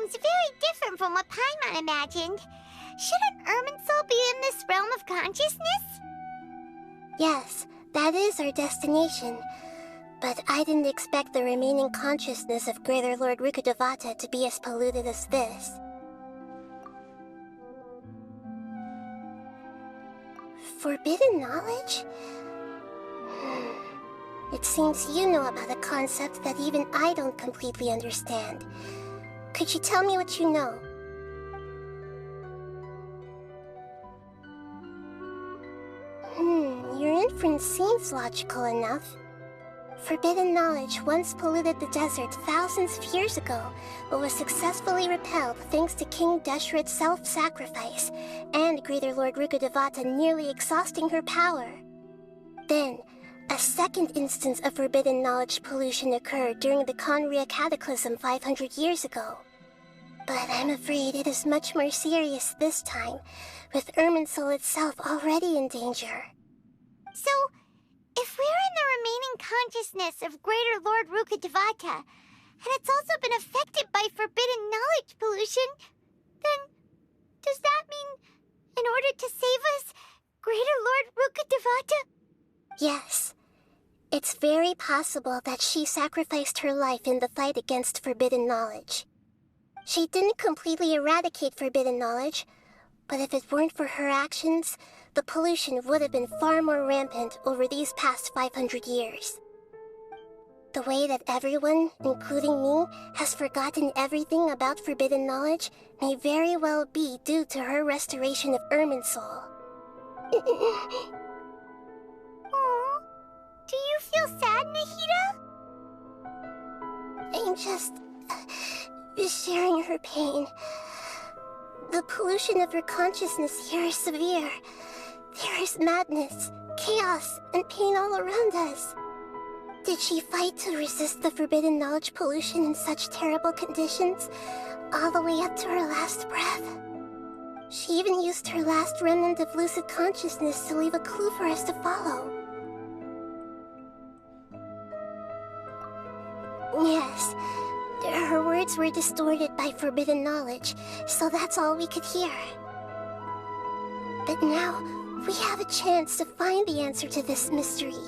seems very different from what Paimon imagined. Shouldn't Irminsul be in this realm of consciousness? Yes, that is our destination. But I didn't expect the remaining consciousness of Greater Lord Rukkhadevata to be as polluted as this. Forbidden knowledge? It seems you know about a concept that even I don't completely understand. Could you tell me what you know? Your inference seems logical enough. Forbidden knowledge once polluted the desert thousands of years ago, but was successfully repelled thanks to King Deshret's self-sacrifice, and Greater Lord Rukkhadevata nearly exhausting her power. Then, a second instance of forbidden knowledge pollution occurred during the Conria Cataclysm 500 years ago. But I'm afraid it is much more serious this time, with Irminsul itself already in danger. So, if we're in the remaining consciousness of Greater Lord Rukkhadevata, and it's also been affected by forbidden knowledge pollution, then does that mean, in order to save us, Greater Lord Rukkhadevata? Yes. It's very possible that she sacrificed her life in the fight against forbidden knowledge. She didn't completely eradicate forbidden knowledge, but if it weren't for her actions, the pollution would have been far more rampant over these past 500 years. The way that everyone, including me, has forgotten everything about forbidden knowledge may very well be due to her restoration of Irminsul. Aww. Do you feel sad, Nahida? I'm just sharing her pain. The pollution of her consciousness here is severe. There is madness, chaos, and pain all around us. Did she fight to resist the forbidden knowledge pollution in such terrible conditions, all the way up to her last breath? She even used her last remnant of lucid consciousness to leave a clue for us to follow. Yes, her words were distorted by forbidden knowledge, so that's all we could hear. But now, we have a chance to find the answer to this mystery.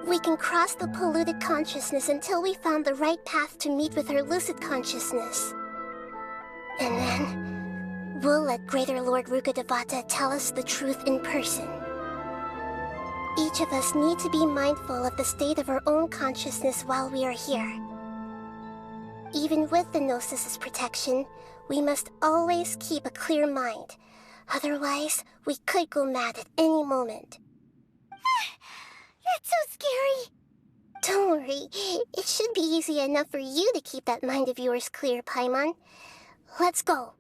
We can cross the polluted consciousness until we found the right path to meet with her lucid consciousness. And then, we'll let Greater Lord Rukkhadevata tell us the truth in person. Each of us need to be mindful of the state of our own consciousness while we are here. Even with the Gnosis' protection, we must always keep a clear mind. Otherwise, we could go mad at any moment. That's so scary. Don't worry, it should be easy enough for you to keep that mind of yours clear, Paimon. Let's go.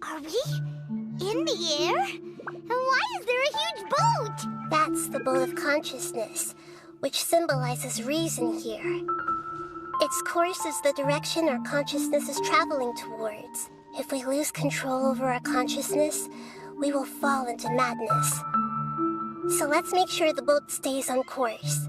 Are we in the air? And why is there a huge boat? That's the boat of consciousness, which symbolizes reason here. Its course is the direction our consciousness is traveling towards. If we lose control over our consciousness, we will fall into madness. So let's make sure the boat stays on course.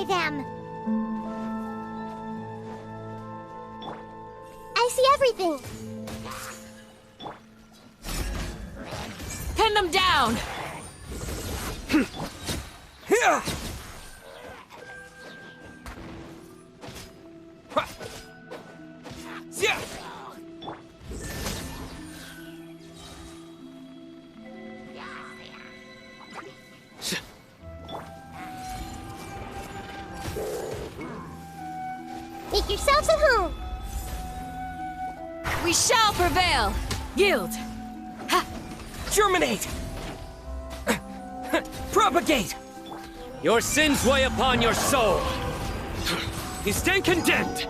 them. I see everything. Pin them down! Yeah. Yeah. Make yourselves at home. We shall prevail! Yield! Germinate! Propagate! Your sins weigh upon your soul. You stand condemned.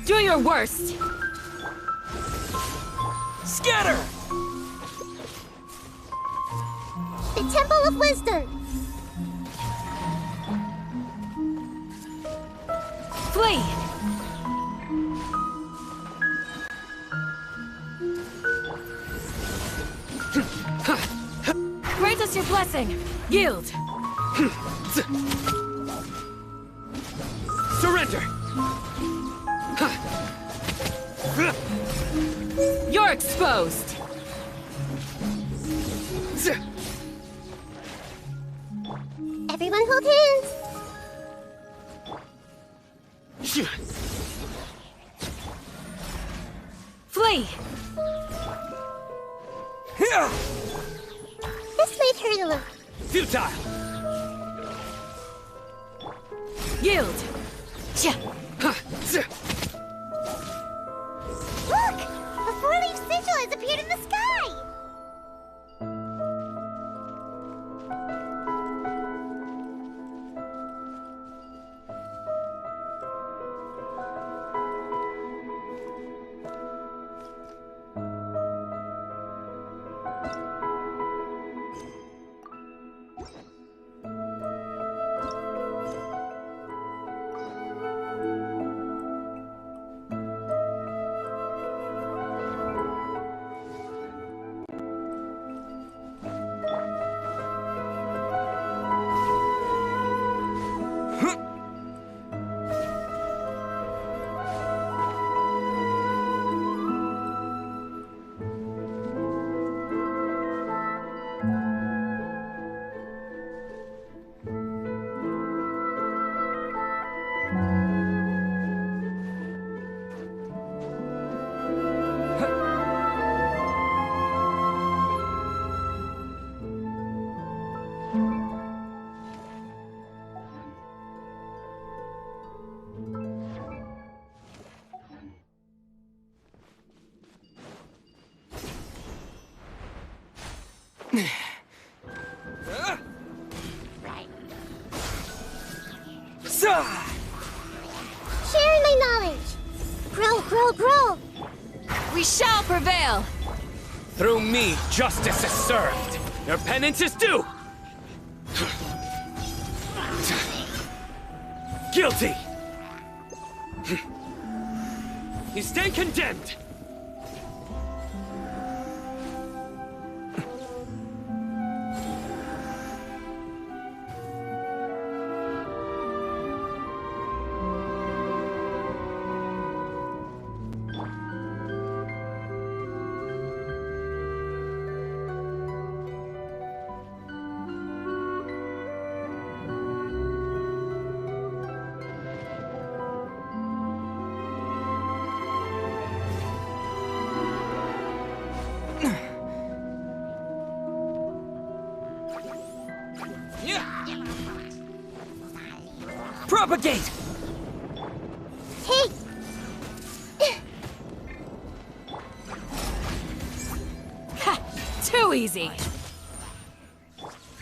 Do your worst! Scatter! The Temple of Wisdom. Flee! Grant us your blessing! Yield! Surrender! You're exposed! Everyone hold hands. Flee! This might hurt a little. Futile! Yield! Look! A four-leaf sigil has appeared in the sky! Sharing my knowledge. Grow, grow, grow. We shall prevail! Through me, justice is served. Your penance is due. Guilty. You stand condemned. Propagate! Hey! Ha! Too easy!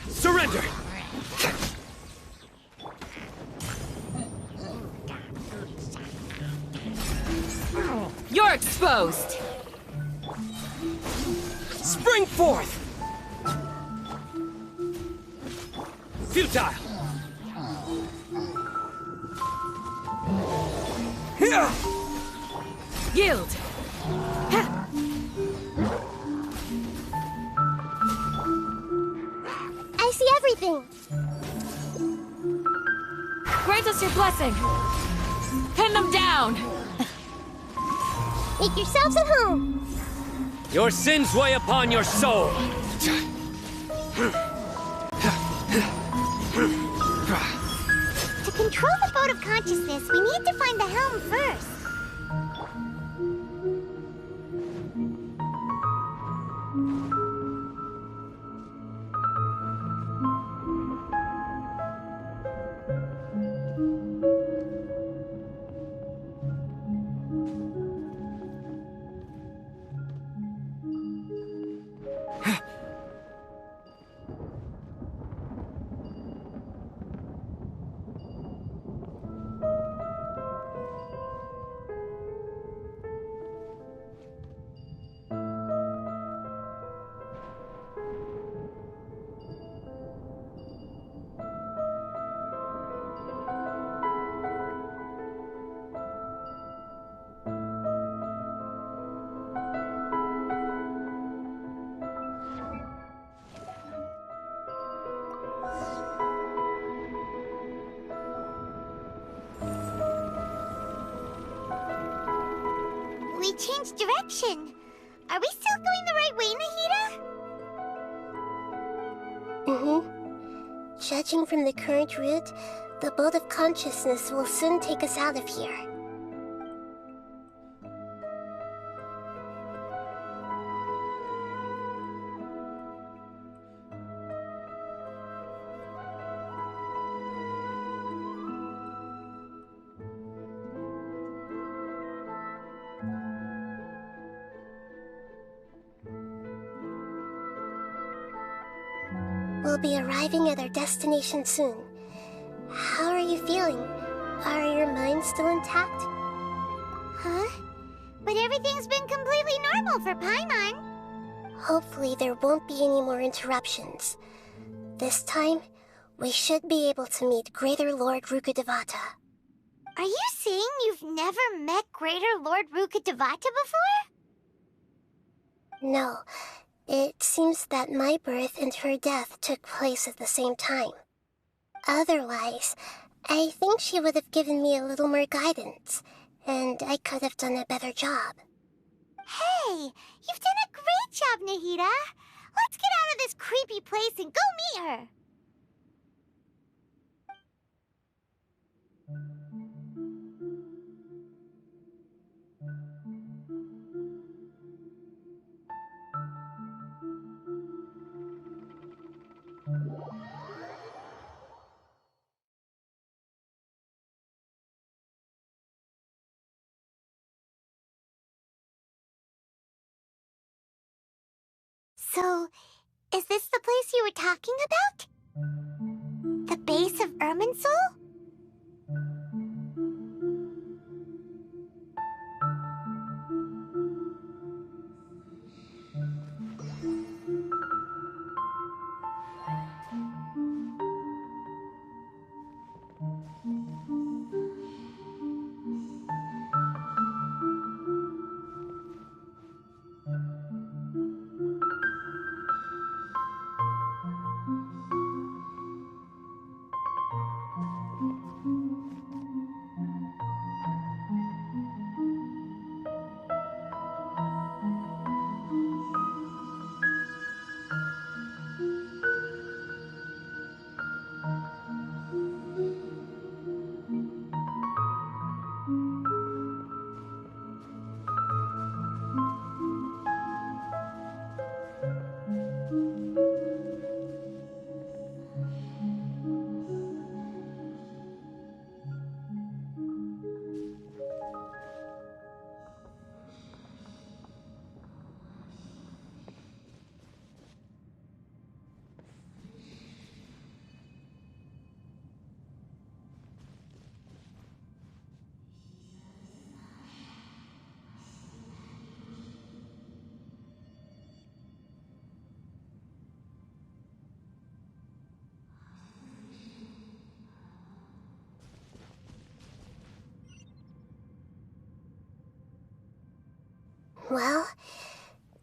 Surrender! You're exposed! Spring forth! Futile! Here! Yield! Ha! I see everything! Grant us your blessing! Pin them down! Make yourselves at home! Your sins weigh upon your soul! To control the boat of consciousness, we need to find the helm first. We changed direction. Are we still going the right way, Nahida? Mm-hmm. Judging from the current route, the boat of consciousness will soon take us out of here. We'll be arriving at our destination soon. How are you feeling? Are your minds still intact? Huh? But everything's been completely normal for Paimon. Hopefully there won't be any more interruptions. This time, we should be able to meet Greater Lord Rukkhadevata. Are you saying you've never met Greater Lord Rukkhadevata before? No. It seems that my birth and her death took place at the same time. Otherwise, I think she would have given me a little more guidance, and I could have done a better job. Hey, you've done a great job, Nahida. Let's get out of this creepy place and go meet her. So, is this the place you were talking about? The base of Irminsul? Well,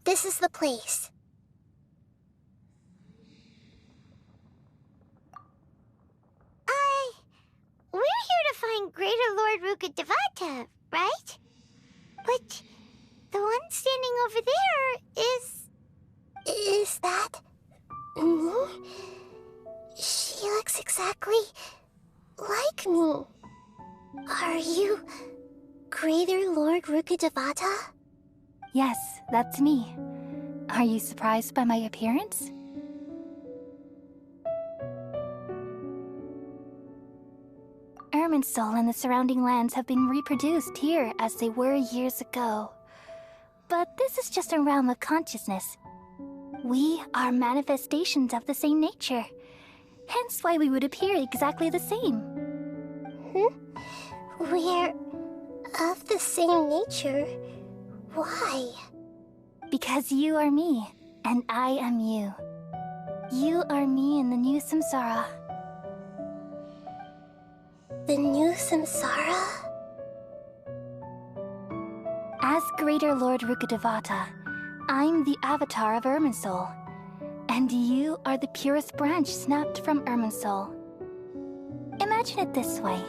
this is the place. We're here to find Greater Lord Rukkhadevata, right? But the one standing over there is... Is that... me? She looks exactly like me. Are you Greater Lord Rukkhadevata? Yes, that's me. Are you surprised by my appearance? Irminsul and the surrounding lands have been reproduced here as they were years ago. But this is just a realm of consciousness. We are manifestations of the same nature. Hence why we would appear exactly the same. We're of the same nature. Why? Because you are me, and I am you. You are me in the new samsara. The new samsara? As Greater Lord Rukkhadevata, I'm the avatar of Irminsul, and you are the purest branch snapped from Irminsul. Imagine it this way.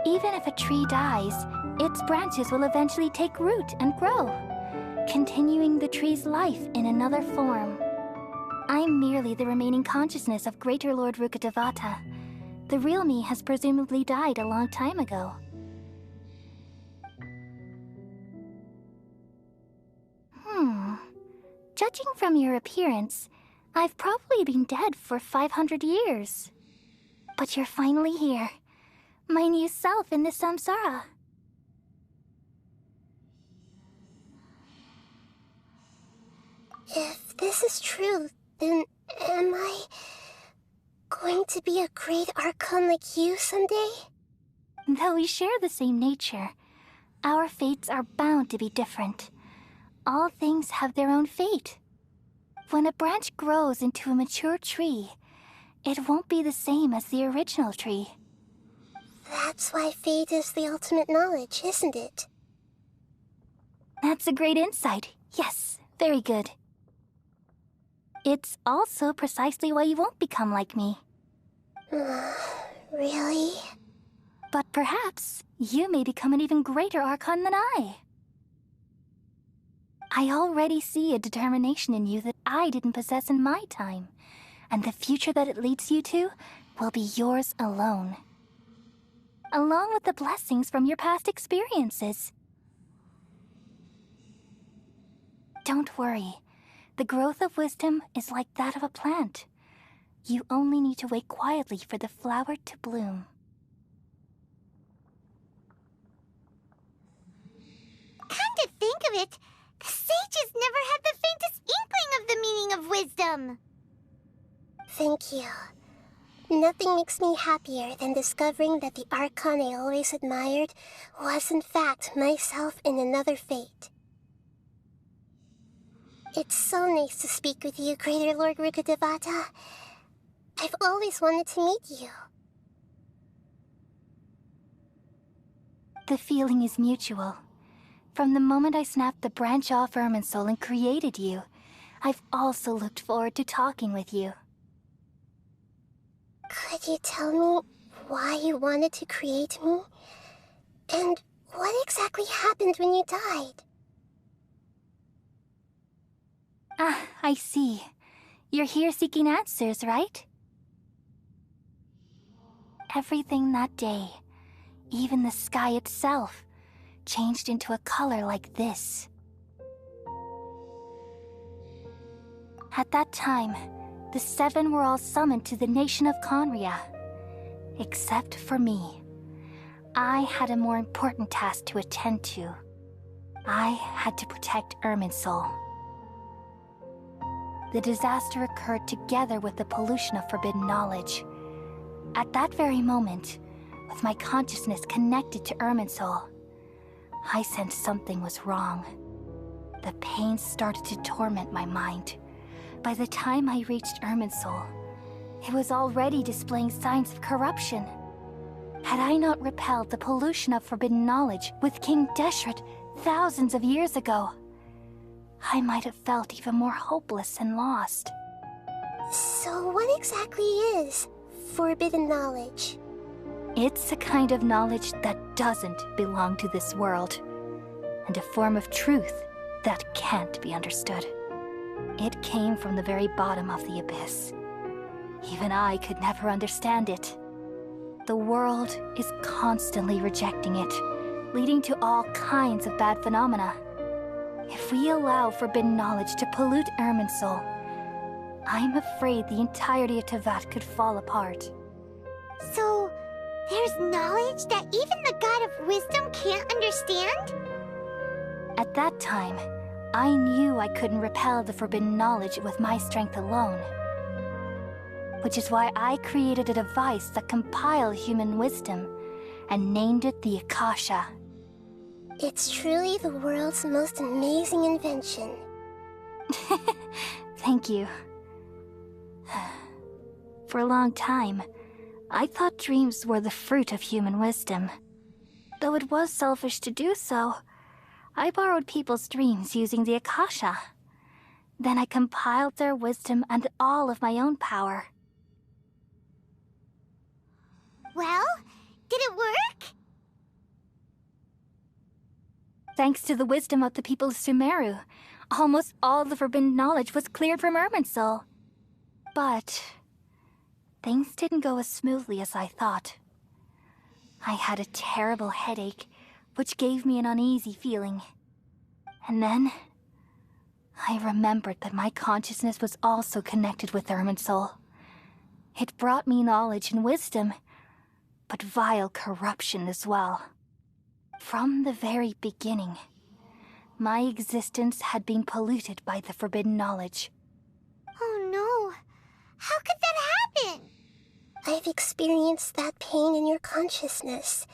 Even if a tree dies, its branches will eventually take root and grow, continuing the tree's life in another form. I'm merely the remaining consciousness of Greater Lord Rukkhadevata. The real me has presumably died a long time ago. Judging from your appearance, I've probably been dead for 500 years. But you're finally here. My new self in the samsara. If this is true, then am I going to be a great Archon like you someday? Though we share the same nature, our fates are bound to be different. All things have their own fate. When a branch grows into a mature tree, it won't be the same as the original tree. That's why fate is the ultimate knowledge, isn't it? That's a great insight. Yes, very good. It's also precisely why you won't become like me. Really? But perhaps you may become an even greater Archon than I. I already see a determination in you that I didn't possess in my time, and the future that it leads you to will be yours alone. Along with the blessings from your past experiences. Don't worry. The growth of wisdom is like that of a plant. You only need to wait quietly for the flower to bloom. Come to think of it, the sages never had the faintest inkling of the meaning of wisdom. Thank you. Nothing makes me happier than discovering that the Archon I always admired was in fact myself in another fate. It's so nice to speak with you, Greater Lord Rukkhadevata. I've always wanted to meet you. The feeling is mutual. From the moment I snapped the branch off Irminsul and created you, I've also looked forward to talking with you. Could you tell me why you wanted to create me? And what exactly happened when you died? Ah, I see. You're here seeking answers, right? Everything that day, even the sky itself, changed into a color like this. At that time, the seven were all summoned to the nation of Conria. Except for me. I had a more important task to attend to. I had to protect Irminsul. The disaster occurred together with the pollution of forbidden knowledge. At that very moment, with my consciousness connected to Irminsul, I sensed something was wrong. The pain started to torment my mind. By the time I reached Irminsul, it was already displaying signs of corruption. Had I not repelled the pollution of forbidden knowledge with King Deshret thousands of years ago, I might have felt even more hopeless and lost. So what exactly is forbidden knowledge? It's a kind of knowledge that doesn't belong to this world, and a form of truth that can't be understood. It came from the very bottom of the abyss. Even I could never understand it. The world is constantly rejecting it, leading to all kinds of bad phenomena. If we allow forbidden knowledge to pollute Irminsul, I'm afraid the entirety of Teyvat could fall apart. So, there's knowledge that even the God of Wisdom can't understand? At that time, I knew I couldn't repel the forbidden knowledge with my strength alone. Which is why I created a device that compiled human wisdom and named it the Akasha. It's truly the world's most amazing invention. Thank you. For a long time, I thought dreams were the fruit of human wisdom. Though it was selfish to do so, I borrowed people's dreams using the Akasha. Then I compiled their wisdom and all of my own power. Well, did it work? Thanks to the wisdom of the people of SUMERU, almost all the forbidden knowledge was cleared from Irminsul. But things didn't go as smoothly as I thought. I had a terrible headache, which gave me an uneasy feeling. And then I remembered that my consciousness was also connected with Irminsul. It brought me knowledge and wisdom, but vile corruption as well. From the very beginning, my existence had been polluted by the forbidden knowledge. Oh no. How could that happen? I've experienced that pain in your consciousness.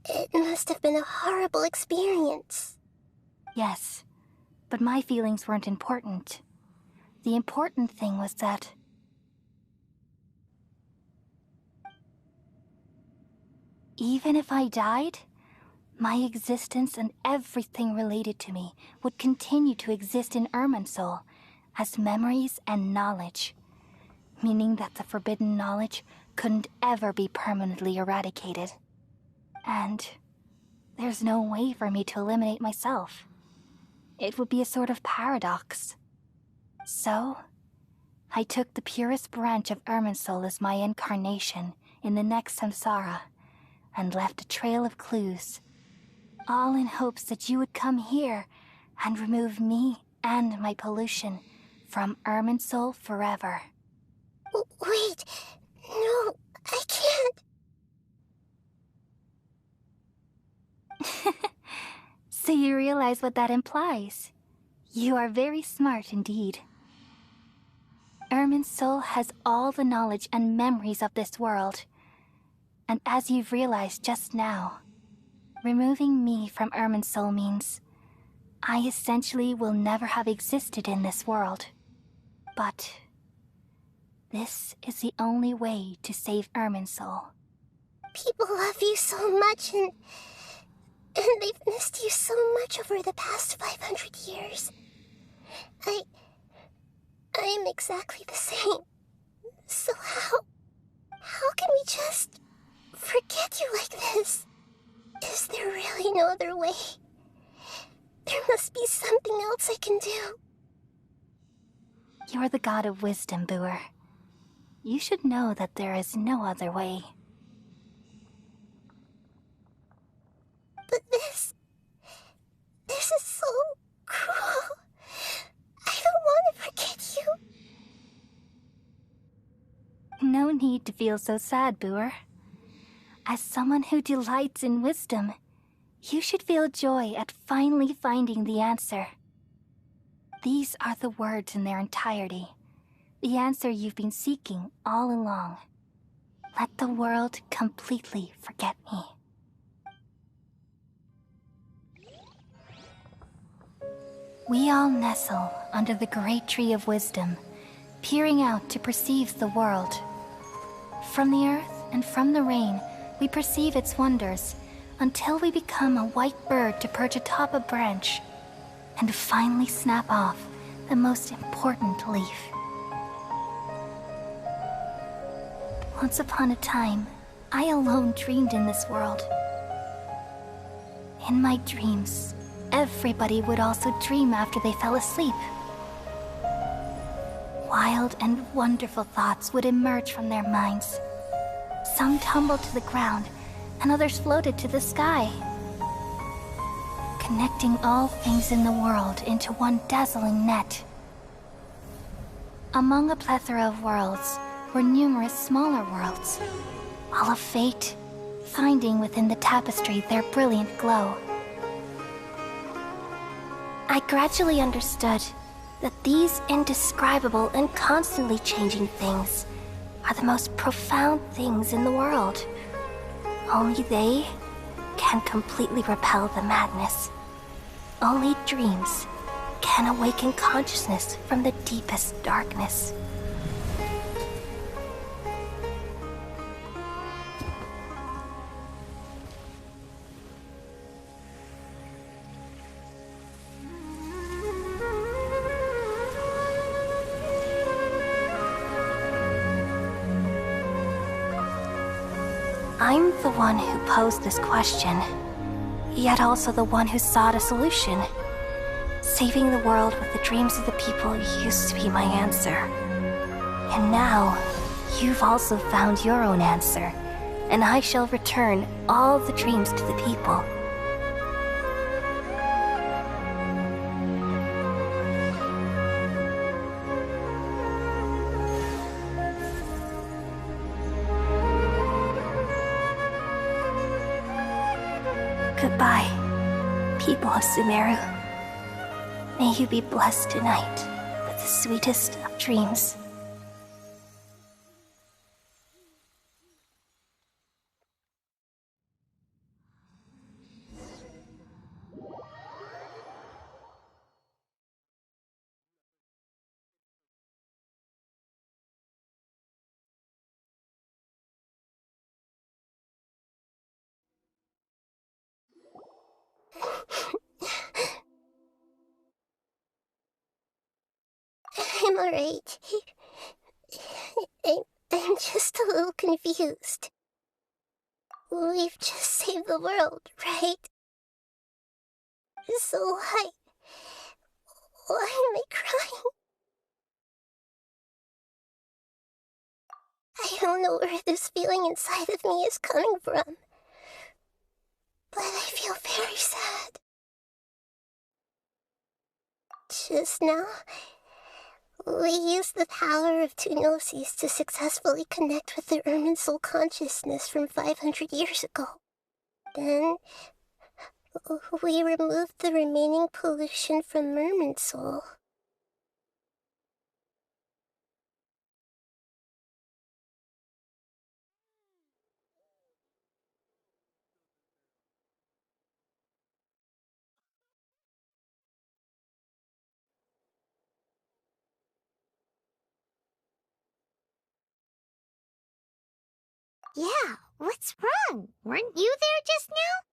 It must have been a horrible experience. Yes, but my feelings weren't important. The important thing was that even if I died, my existence and everything related to me would continue to exist in Irminsul as memories and knowledge, meaning that the forbidden knowledge couldn't ever be permanently eradicated. And there's no way for me to eliminate myself. It would be a sort of paradox. So, I took the purest branch of Irminsul as my incarnation in the next samsara, and left a trail of clues, all in hopes that you would come here and remove me and my pollution from Irminsul forever. Wait, no, I can't. So you realize what that implies. You are very smart indeed. Irminsul has all the knowledge and memories of this world. And as you've realized just now, removing me from Irminsul means I essentially will never have existed in this world. But this is the only way to save Irminsul. People love you so much, and they've missed you so much over the past 500 years. I am exactly the same. So how can we just forget you like this? Is there really no other way? There must be something else I can do. You're the god of wisdom, Buer. You should know that there is no other way. But this is so cruel. I don't want to forget you. No need to feel so sad, Buer. As someone who delights in wisdom, you should feel joy at finally finding the answer. These are the words in their entirety, the answer you've been seeking all along. Let the world completely forget me. We all nestle under the great tree of wisdom, peering out to perceive the world. From the earth and from the rain, we perceive its wonders, until we become a white bird to perch atop a branch. and finally snap off the most important leaf. Once upon a time, I alone dreamed in this world. In my dreams, everybody would also dream after they fell asleep. Wild and wonderful thoughts would emerge from their minds. Some tumbled to the ground, and others floated to the sky, connecting all things in the world into one dazzling net. Among a plethora of worlds were numerous smaller worlds, all of fate, finding within the tapestry their brilliant glow. I gradually understood that these indescribable and constantly changing things are the most profound things in the world. Only they can completely repel the madness. Only dreams can awaken consciousness from the deepest darkness. I'm the one who posed this question, yet also the one who sought a solution. Saving the world with the dreams of the people used to be my answer. And now, you've also found your own answer, and I shall return all the dreams to the people. Goodbye, people of SUMERU. May you be blessed tonight with the sweetest of dreams. I'm alright. I'm just a little confused. We've just saved the world, right? So why am I crying? I don't know where this feeling inside of me is coming from, but I feel very sad. Just now, we used the power of two gnosis to successfully connect with the Irminsul consciousness from 500 years ago. Then, we removed the remaining pollution from Irminsul. Yeah, what's wrong? Weren't you there just now?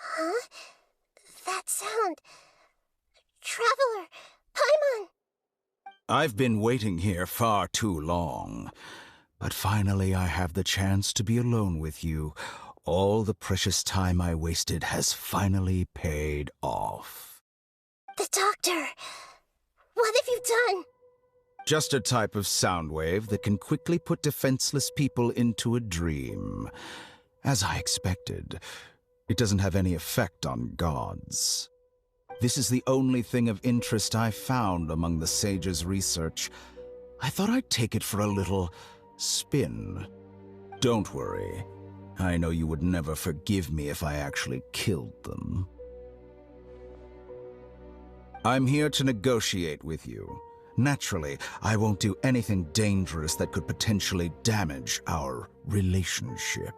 Huh? That sound. Traveler! Paimon! I've been waiting here far too long. But finally I have the chance to be alone with you. All the precious time I wasted has finally paid off. The doctor! What have you done? Just a type of sound wave that can quickly put defenseless people into a dream. As I expected, it doesn't have any effect on gods. This is the only thing of interest I found among the sage's research. I thought I'd take it for a little spin. Don't worry. I know you would never forgive me if I actually killed them. I'm here to negotiate with you. Naturally, I won't do anything dangerous that could potentially damage our relationship.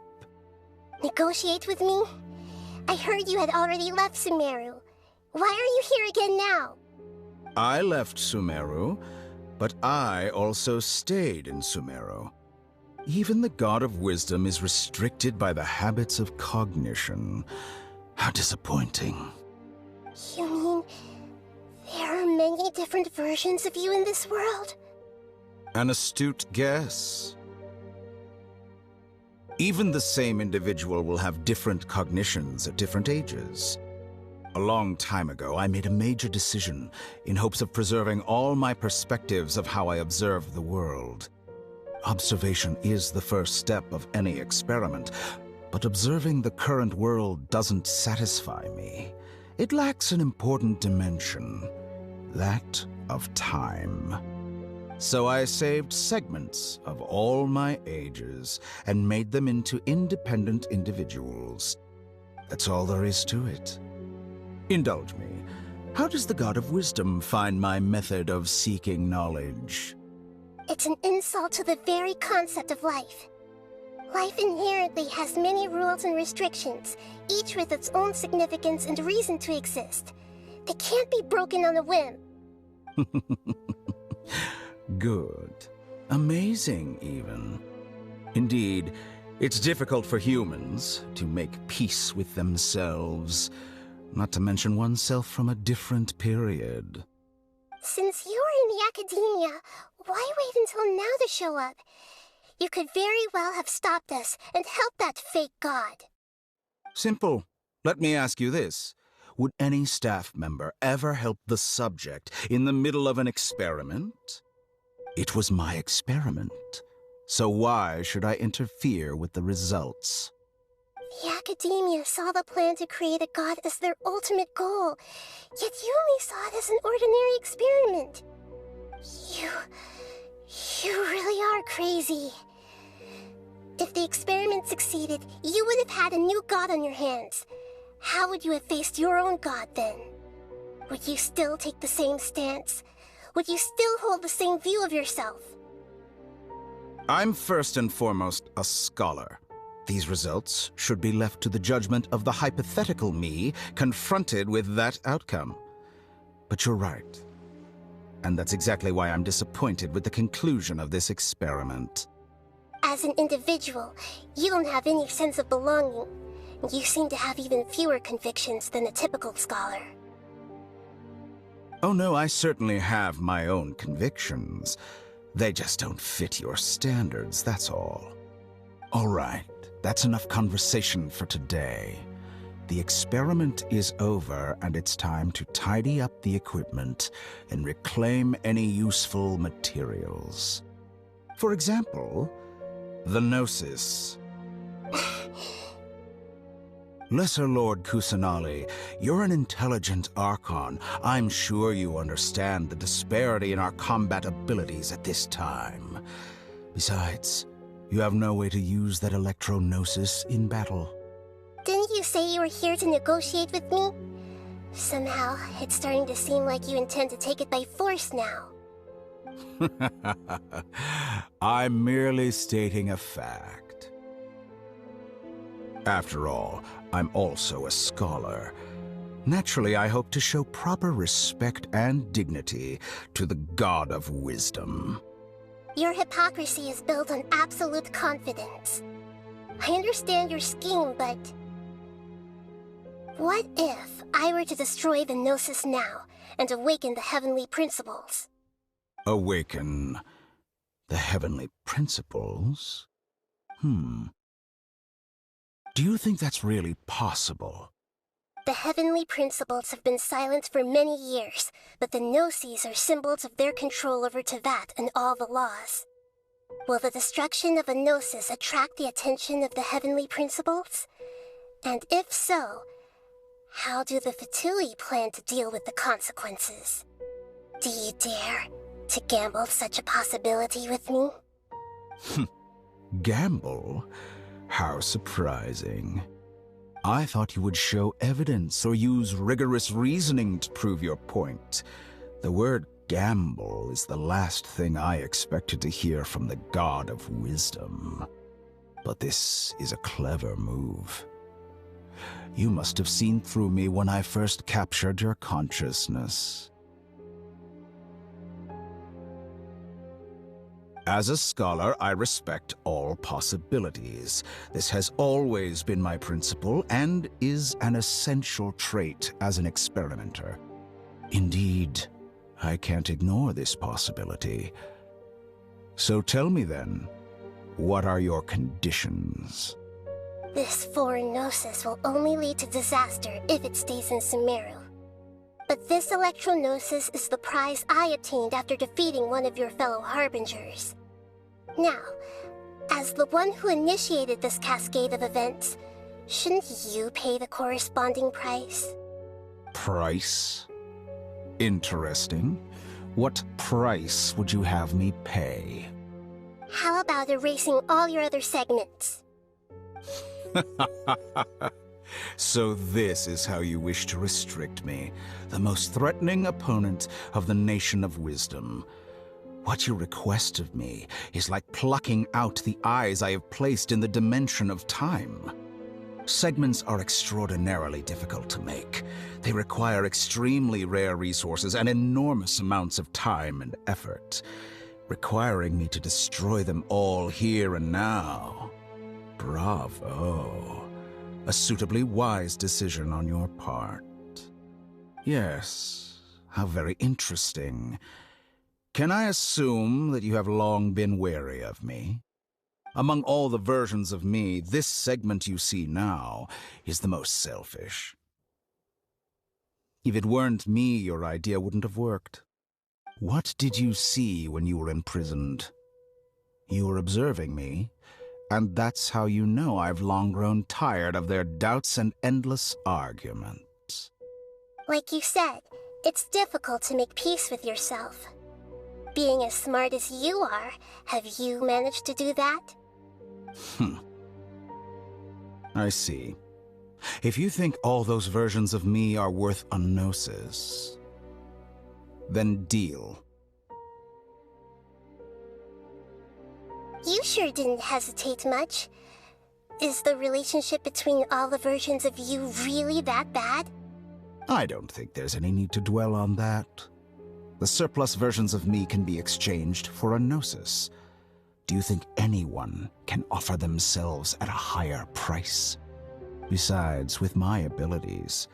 Negotiate with me? I heard you had already left SUMERU. Why are you here again now? I left SUMERU, but I also stayed in SUMERU. Even the God of Wisdom is restricted by the habits of cognition. How disappointing. You mean there are many different versions of you in this world? An astute guess. Even the same individual will have different cognitions at different ages. A long time ago, I made a major decision in hopes of preserving all my perspectives of how I observe the world. Observation is the first step of any experiment, but observing the current world doesn't satisfy me. It lacks an important dimension, that of time. So I saved segments of all my ages and made them into independent individuals. That's all there is to it. Indulge me. How does the God of Wisdom find my method of seeking knowledge? It's an insult to the very concept of life. Life inherently has many rules and restrictions, each with its own significance and reason to exist. They can't be broken on a whim. Good. Amazing, even. Indeed, it's difficult for humans to make peace with themselves, not to mention oneself from a different period. Since you were in the academia, why wait until now to show up? You could very well have stopped us and helped that fake god. Simple. Let me ask you this. Would any staff member ever help the subject in the middle of an experiment? It was my experiment, so why should I interfere with the results? The academia saw the plan to create a god as their ultimate goal, yet you only saw it as an ordinary experiment. You really are crazy. If the experiment succeeded, you would have had a new god on your hands. How would you have faced your own god then? Would you still take the same stance? Would you still hold the same view of yourself? I'm first and foremost a scholar. These results should be left to the judgment of the hypothetical me confronted with that outcome. But you're right. And that's exactly why I'm disappointed with the conclusion of this experiment. As an individual, you don't have any sense of belonging. You seem to have even fewer convictions than a typical scholar. Oh no, I certainly have my own convictions. They just don't fit your standards, that's all. All right, that's enough conversation for today. The experiment is over, and it's time to tidy up the equipment and reclaim any useful materials. For example, the Gnosis. Lesser Lord Kusanali, you're an intelligent Archon. I'm sure you understand the disparity in our combat abilities at this time. Besides, you have no way to use that Electro-Gnosis in battle. Didn't you say you were here to negotiate with me? Somehow, it's starting to seem like you intend to take it by force now. I'm merely stating a fact. After all, I'm also a scholar. Naturally, I hope to show proper respect and dignity to the God of Wisdom. Your hypocrisy is built on absolute confidence. I understand your scheme, but... what if I were to destroy the Gnosis now and awaken the heavenly principles? Awaken the heavenly principles? Do you think that's really possible? The heavenly principles have been silent for many years, but the Gnosis are symbols of their control over Teyvat and all the laws. Will the destruction of a Gnosis attract the attention of the heavenly principles? And if so, how do the Fatui plan to deal with the consequences? Do you dare to gamble such a possibility with me? Gamble? How surprising. I thought you would show evidence or use rigorous reasoning to prove your point. The word gamble is the last thing I expected to hear from the god of wisdom. But this is a clever move. You must have seen through me when I first captured your consciousness. As a scholar, I respect all possibilities. This has always been my principle and is an essential trait as an experimenter. Indeed, I can't ignore this possibility. So tell me then, what are your conditions? This foreign gnosis will only lead to disaster if it stays in SUMERU. But this electro-gnosis is the prize I attained after defeating one of your fellow harbingers. Now, as the one who initiated this cascade of events, shouldn't you pay the corresponding price? Price? Interesting. What price would you have me pay? How about erasing all your other segments? So this is how you wish to restrict me, the most threatening opponent of the Nation of Wisdom. What you request of me is like plucking out the eyes I have placed in the dimension of time. Segments are extraordinarily difficult to make. They require extremely rare resources and enormous amounts of time and effort, requiring me to destroy them all here and now. Bravo. A suitably wise decision on your part. Yes, how very interesting. Can I assume that you have long been wary of me? Among all the versions of me, this segment you see now is the most selfish. If it weren't me, your idea wouldn't have worked. What did you see when you were imprisoned? You were observing me, and that's how you know I've long grown tired of their doubts and endless arguments. Like you said, it's difficult to make peace with yourself. Being as smart as you are, have you managed to do that? I see. If you think all those versions of me are worth a gnosis, then deal. You sure didn't hesitate much. Is the relationship between all the versions of you really that bad? I don't think there's any need to dwell on that. The surplus versions of me can be exchanged for a gnosis. Do you think anyone can offer themselves at a higher price? Besides, with my abilities,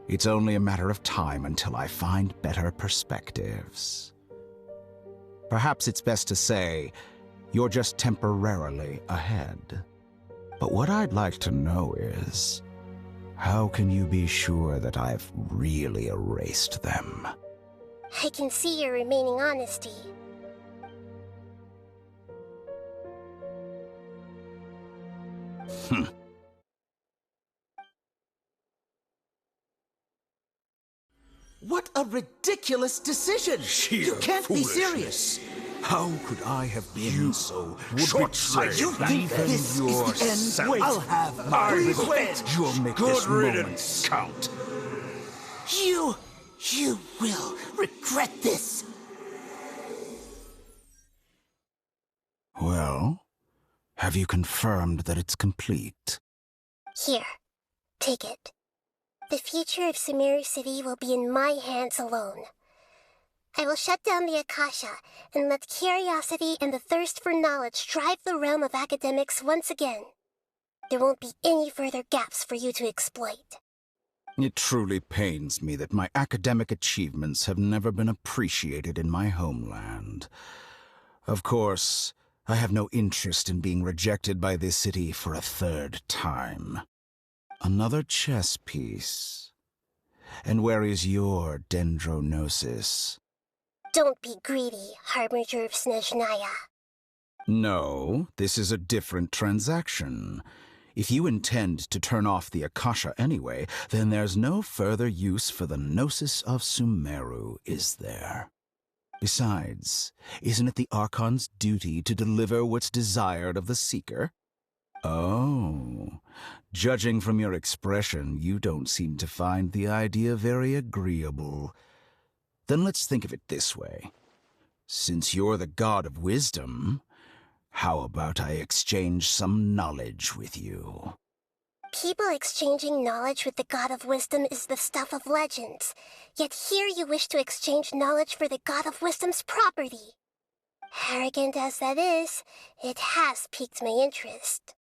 it's only a matter of time until I find better perspectives. Perhaps it's best to say, you're just temporarily ahead. But what I'd like to know is, how can you be sure that I've really erased them? I can see your remaining honesty. What a ridiculous decision! You can't be serious! How could I have been so short-sighted? You think this is the end? I'll have my revenge! You'll make this moment count. You will regret this! Well, have you confirmed that it's complete? Here, take it. The future of SUMERU City will be in my hands alone. I will shut down the Akasha and let curiosity and the thirst for knowledge drive the realm of academics once again. There won't be any further gaps for you to exploit. It truly pains me that my academic achievements have never been appreciated in my homeland. Of course, I have no interest in being rejected by this city for a third time. Another chess piece. And where is your dendrognosis? Don't be greedy, Harbinger of Snezhnaya. No, this is a different transaction. If you intend to turn off the Akasha anyway, then there's no further use for the Gnosis of SUMERU, is there? Besides, isn't it the Archon's duty to deliver what's desired of the Seeker? Oh, judging from your expression, you don't seem to find the idea very agreeable. Then let's think of it this way. Since you're the god of wisdom, how about I exchange some knowledge with you? People exchanging knowledge with the god of wisdom is the stuff of legends. Yet here you wish to exchange knowledge for the god of wisdom's property. Arrogant as that is, it has piqued my interest.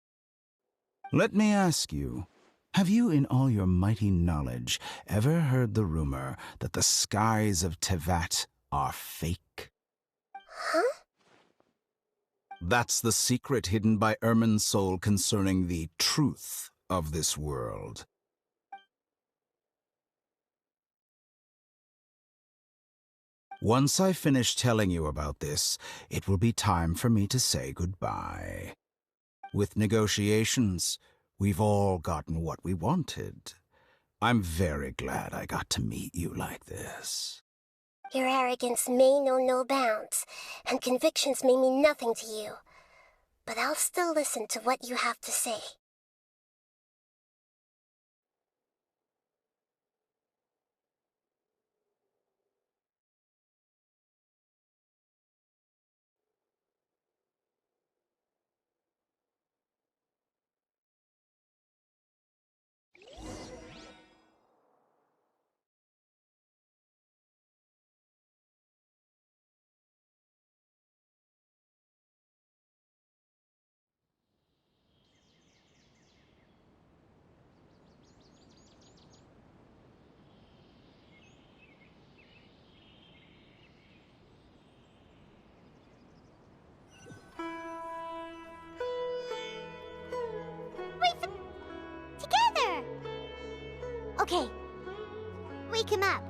Let me ask you, have you in all your mighty knowledge ever heard the rumor that the skies of Tevat are fake? Huh? That's the secret hidden by Irminsul concerning the truth of this world. Once I finish telling you about this, it will be time for me to say goodbye. With negotiations, we've all gotten what we wanted. I'm very glad I got to meet you like this. Your arrogance may know no bounds, and convictions may mean nothing to you. But I'll still listen to what you have to say. Together! Okay. Wake him up.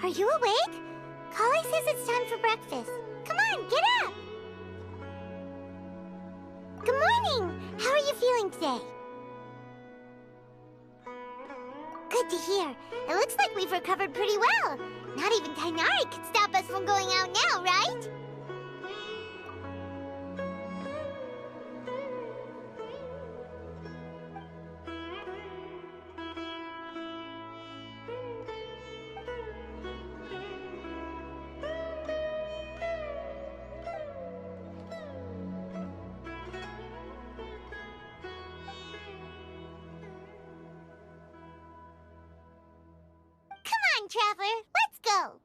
Are you awake? Kali says it's time for breakfast. Come on, get up! Good morning! How are you feeling today? Good to hear. It looks like we've recovered pretty well. Not even Tainari can stop us from going out now, right? Come on, Traveler. Let's go.